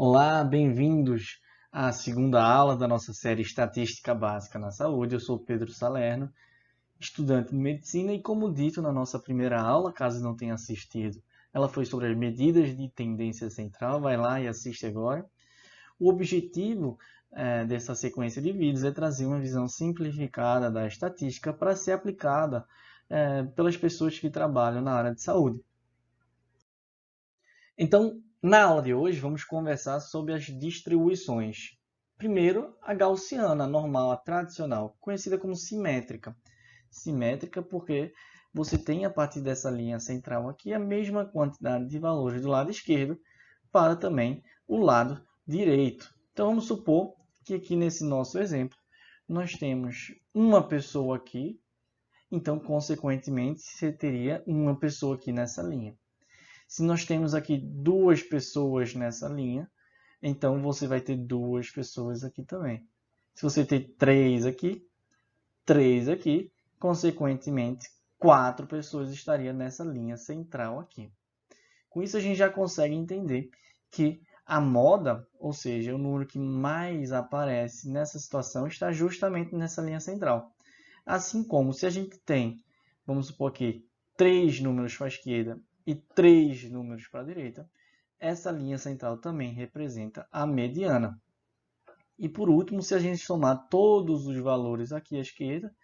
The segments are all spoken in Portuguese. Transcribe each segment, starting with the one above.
Olá, bem-vindos à segunda aula da nossa série Estatística Básica na Saúde. Eu sou Pedro Salerno, estudante de Medicina e, como dito na nossa primeira aula, caso não tenha assistido, ela foi sobre as medidas de tendência central. Vai lá e assiste agora. O objetivo dessa sequência de vídeos é trazer uma visão simplificada da estatística para ser aplicada pelas pessoas que trabalham na área de saúde. Então, na aula de hoje, vamos conversar sobre as distribuições. Primeiro, a gaussiana, a normal, a tradicional, conhecida como simétrica. Simétrica porque você tem, a partir dessa linha central aqui, a mesma quantidade de valores do lado esquerdo para também o lado direito. Então, vamos supor que aqui nesse nosso exemplo, nós temos uma pessoa aqui, então, consequentemente, você teria uma pessoa aqui nessa linha. Se nós temos aqui duas pessoas nessa linha, então você vai ter duas pessoas aqui também. Se você ter três aqui, consequentemente, quatro pessoas estariam nessa linha central aqui. Com isso, a gente já consegue entender que a moda, ou seja, o número que mais aparece nessa situação, está justamente nessa linha central. Assim como se a gente tem, vamos supor aqui, 3 números para a esquerda e 3 números para a direita, essa linha central também representa a mediana. E por último, se a gente somar todos os valores aqui à esquerda,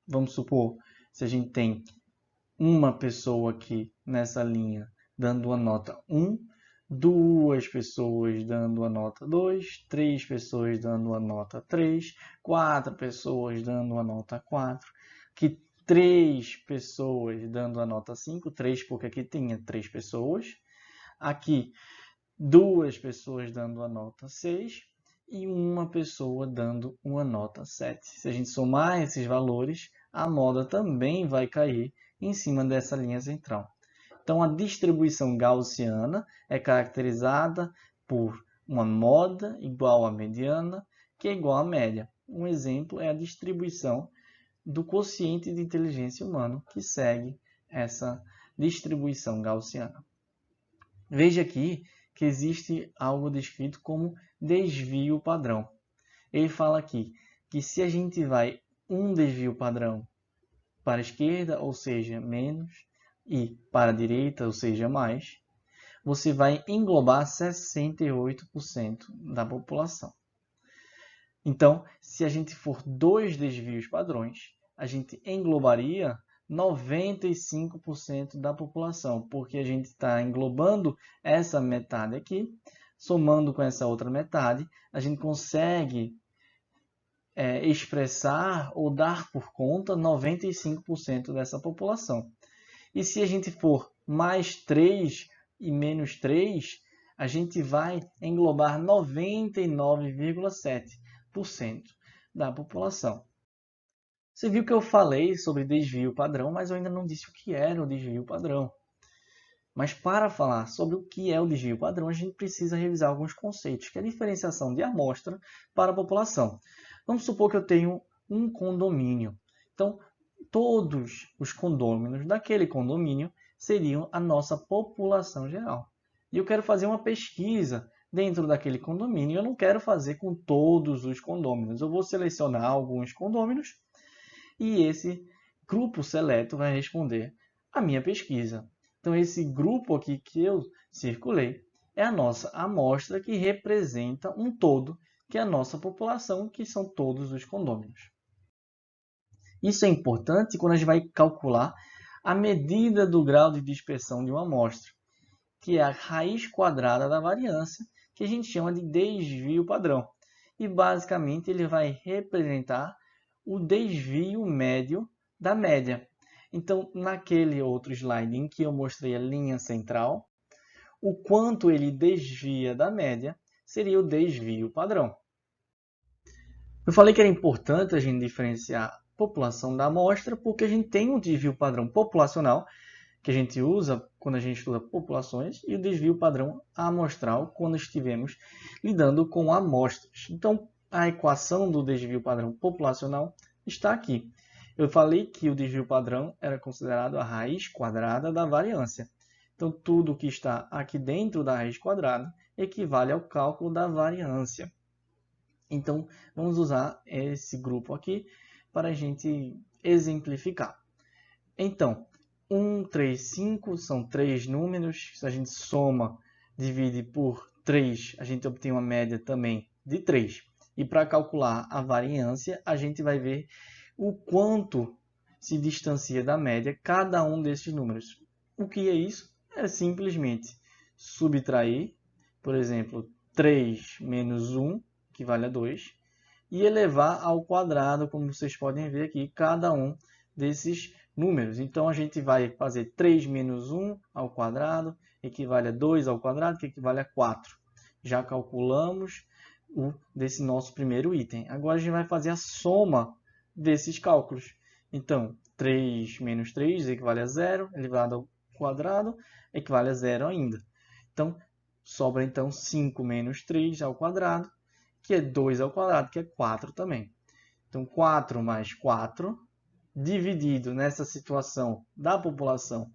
vamos supor, se a gente tem uma pessoa aqui nessa linha dando a nota 1, duas pessoas dando a nota 2, três pessoas dando a nota 3, quatro pessoas dando a nota 4, que três pessoas dando a nota 5, 3 porque aqui tinha 3 pessoas, aqui duas pessoas dando a nota 6 e uma pessoa dando uma nota 7. Se a gente somar esses valores, a moda também vai cair em cima dessa linha central. Então, a distribuição gaussiana é caracterizada por uma moda igual à mediana, que é igual à média. Um exemplo é a distribuição do quociente de inteligência humano, que segue essa distribuição gaussiana. Veja aqui que existe algo descrito como desvio padrão. Ele fala aqui que se a gente vai um desvio padrão para a esquerda, ou seja, menos, e para a direita, ou seja, mais, você vai englobar 68% da população. Então, se a gente for dois desvios padrões, a gente englobaria 95% da população, porque a gente está englobando essa metade aqui, somando com essa outra metade, a gente consegue expressar ou dar por conta 95% dessa população. E se a gente for mais 3 e menos 3, a gente vai englobar 99,7% da população. Você viu que eu falei sobre desvio padrão, mas eu ainda não disse o que era o desvio padrão. Mas para falar sobre o que é o desvio padrão, a gente precisa revisar alguns conceitos, que é a diferenciação de amostra para a população. Vamos supor que eu tenho um condomínio. Então, todos os condôminos daquele condomínio seriam a nossa população geral. E eu quero fazer uma pesquisa dentro daquele condomínio. Eu não quero fazer com todos os condôminos. Eu vou selecionar alguns condôminos e esse grupo seleto vai responder a minha pesquisa. Então, esse grupo aqui que eu circulei é a nossa amostra que representa um todo, que é a nossa população, que são todos os condôminos. Isso é importante quando a gente vai calcular a medida do grau de dispersão de uma amostra, que é a raiz quadrada da variância, que a gente chama de desvio padrão. E basicamente ele vai representar o desvio médio da média. Então, naquele outro slide em que eu mostrei a linha central, o quanto ele desvia da média seria o desvio padrão. Eu falei que era importante a gente diferenciar a população da amostra, porque a gente tem um desvio padrão populacional, que a gente usa quando a gente estuda populações, e o desvio padrão amostral, quando estivermos lidando com amostras. Então, a equação do desvio padrão populacional está aqui. Eu falei que o desvio padrão era considerado a raiz quadrada da variância. Então, tudo que está aqui dentro da raiz quadrada equivale ao cálculo da variância. Então, vamos usar esse grupo aqui para a gente exemplificar. Então, 1, 3, 5 são 3 números. Se a gente soma, divide por 3, a gente obtém uma média também de 3. E para calcular a variância, a gente vai ver o quanto se distancia da média cada um desses números. O que é isso? É simplesmente subtrair, por exemplo, 3 menos 1, que vale a 2, e elevar ao quadrado, como vocês podem ver aqui, cada um desses números. Então, a gente vai fazer 3 menos 1 ao quadrado, equivale a 2 ao quadrado, que equivale a 4. Já calculamos o desse nosso primeiro item. Agora, a gente vai fazer a soma desses cálculos. Então, 3 menos 3 equivale a 0, elevado ao quadrado, equivale a 0 ainda. Então, sobra então 5 menos 3 ao quadrado, que é 2 ao quadrado, que é 4 também. Então, 4 mais 4, dividido nessa situação da população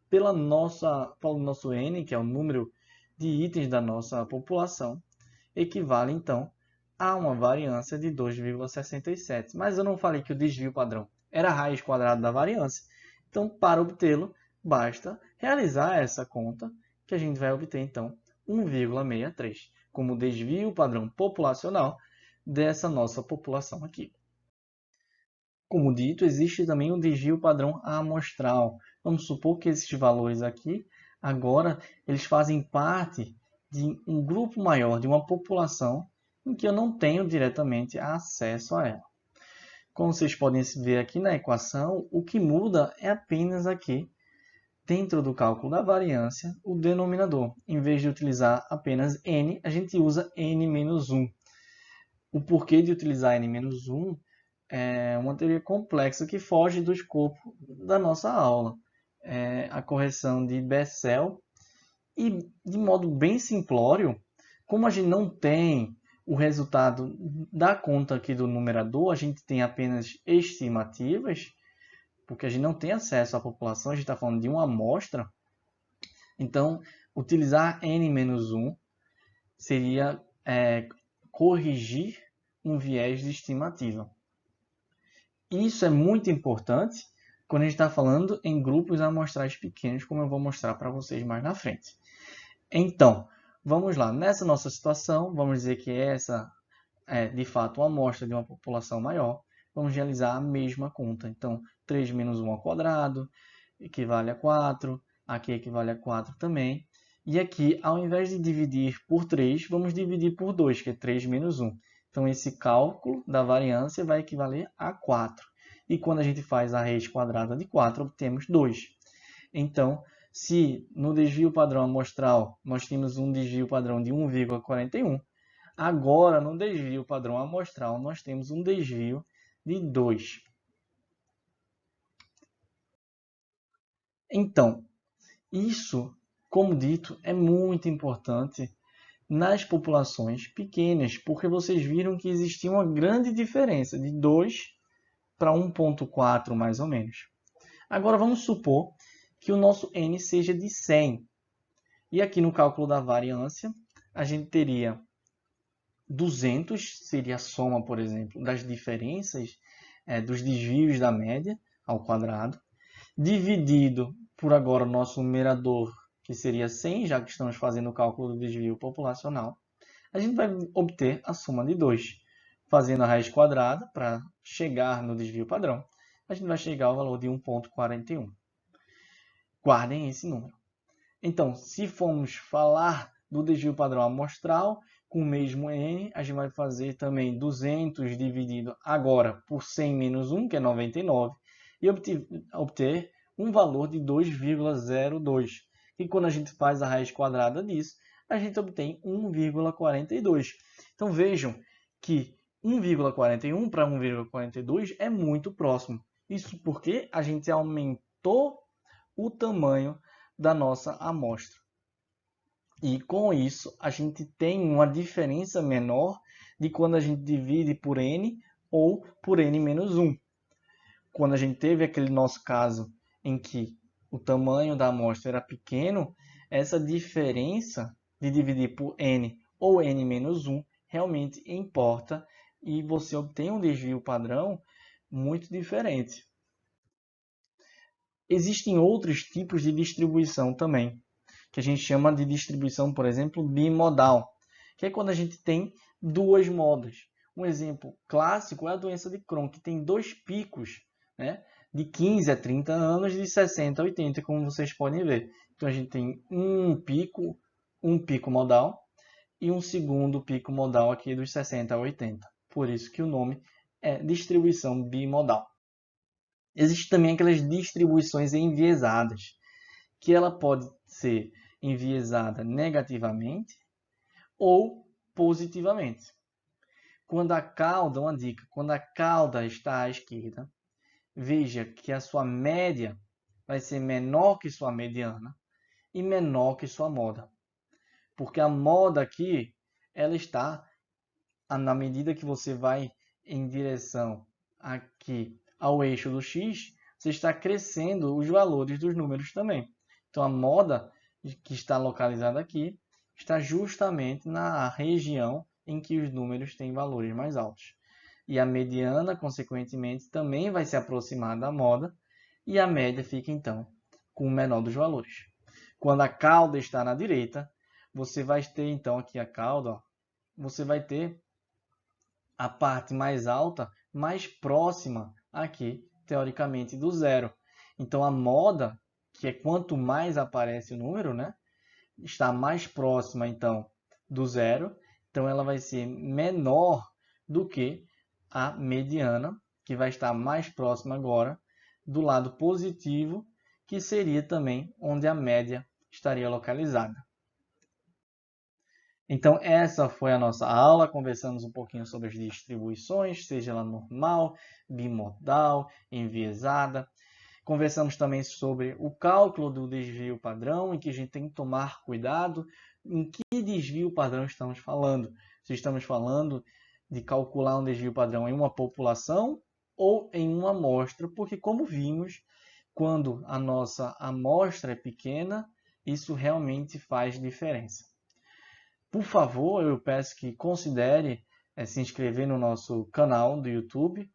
pelo nosso N, que é o número de itens da nossa população, equivale então a uma variância de 2,67. Mas eu não falei que o desvio padrão era a raiz quadrada da variância. Então, para obtê-lo, basta realizar essa conta, que a gente vai obter então 1,63 como desvio padrão populacional dessa nossa população aqui. Como dito, existe também o desvio padrão amostral. Vamos supor que esses valores aqui, agora, eles fazem parte de um grupo maior, de uma população, em que eu não tenho diretamente acesso a ela. Como vocês podem ver aqui na equação, o que muda é apenas aqui, dentro do cálculo da variância, o denominador. Em vez de utilizar apenas n, a gente usa n menos 1. O porquê de utilizar n menos 1 é uma teoria complexa que foge do escopo da nossa aula. É a correção de Bessel. E, de modo bem simplório, como a gente não tem o resultado da conta aqui do numerador, a gente tem apenas estimativas, porque a gente não tem acesso à população, a gente está falando de uma amostra. Então, utilizar n-1 seria corrigir um viés de estimativa. Isso é muito importante quando a gente está falando em grupos amostrais pequenos, como eu vou mostrar para vocês mais na frente. Então, vamos lá. Nessa nossa situação, vamos dizer que essa é, de fato, uma amostra de uma população maior. Vamos realizar a mesma conta. Então, 3 menos 1 ao quadrado equivale a 4. Aqui equivale a 4 também. E aqui, ao invés de dividir por 3, vamos dividir por 2, que é 3 menos 1. Então, esse cálculo da variância vai equivaler a 4. E quando a gente faz a raiz quadrada de 4, obtemos 2. Então, se no desvio padrão amostral nós temos um desvio padrão de 1,41, agora no desvio padrão amostral nós temos um desvio de 2. Então, isso, como dito, é muito importante nas populações pequenas, porque vocês viram que existia uma grande diferença de 2 para 1,4 mais ou menos. Agora vamos supor que o nosso n seja de 100. E aqui no cálculo da variância, a gente teria 200, seria a soma, por exemplo, das diferenças dos desvios da média ao quadrado, dividido por agora o nosso numerador, que seria 100, já que estamos fazendo o cálculo do desvio populacional. A gente vai obter a soma de 2. Fazendo a raiz quadrada para chegar no desvio padrão, a gente vai chegar ao valor de 1,41. Guardem esse número. Então, se formos falar do desvio padrão amostral, com o mesmo n, a gente vai fazer também 200 dividido agora por 100 menos 1, que é 99, e obter um valor de 2,02. E quando a gente faz a raiz quadrada disso, a gente obtém 1,42. Então, vejam que 1,41 para 1,42 é muito próximo. Isso porque a gente aumentou o tamanho da nossa amostra. E com isso, a gente tem uma diferença menor de quando a gente divide por n ou por n menos 1. Quando a gente teve aquele nosso caso em que o tamanho da amostra era pequeno, essa diferença de dividir por n ou n menos 1 realmente importa e você obtém um desvio padrão muito diferente. Existem outros tipos de distribuição também, que a gente chama de distribuição, por exemplo, bimodal, que é quando a gente tem duas modas. Um exemplo clássico é a doença de Crohn, que tem dois picos, né, de 15 a 30 anos e de 60 a 80, como vocês podem ver. Então a gente tem um pico modal e um segundo pico modal aqui dos 60 a 80. Por isso que o nome é distribuição bimodal. Existem também aquelas distribuições enviesadas, que ela pode ser enviesada negativamente ou positivamente. Quando a cauda, uma dica, quando a cauda está à esquerda, veja que a sua média vai ser menor que sua mediana e menor que sua moda. Porque a moda aqui, ela está, na medida que você vai em direção aqui ao eixo do x, você está crescendo os valores dos números também. Então a moda que está localizada aqui está justamente na região em que os números têm valores mais altos. E a mediana, consequentemente, também vai se aproximar da moda e a média fica então com o menor dos valores. Quando a cauda está na direita, você vai ter então aqui a cauda, ó, você vai ter a parte mais alta mais próxima aqui, teoricamente, do zero. Então a moda, que é quanto mais aparece o número, né, está mais próxima então do zero, então ela vai ser menor do que a mediana, que vai estar mais próxima agora do lado positivo, que seria também onde a média estaria localizada. Então, essa foi a nossa aula. Conversamos um pouquinho sobre as distribuições, seja ela normal, bimodal, enviesada. Conversamos também sobre o cálculo do desvio padrão, em que a gente tem que tomar cuidado em que desvio padrão estamos falando. Se estamos falando de calcular um desvio padrão em uma população ou em uma amostra, porque, como vimos, quando a nossa amostra é pequena, isso realmente faz diferença. Por favor, eu peço que considere se inscrever no nosso canal do YouTube.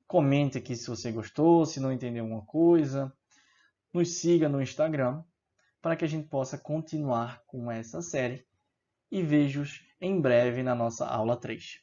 Comente aqui se você gostou, se não entendeu alguma coisa. Nos siga no Instagram para que a gente possa continuar com essa série. E vejo-os em breve na nossa aula 3.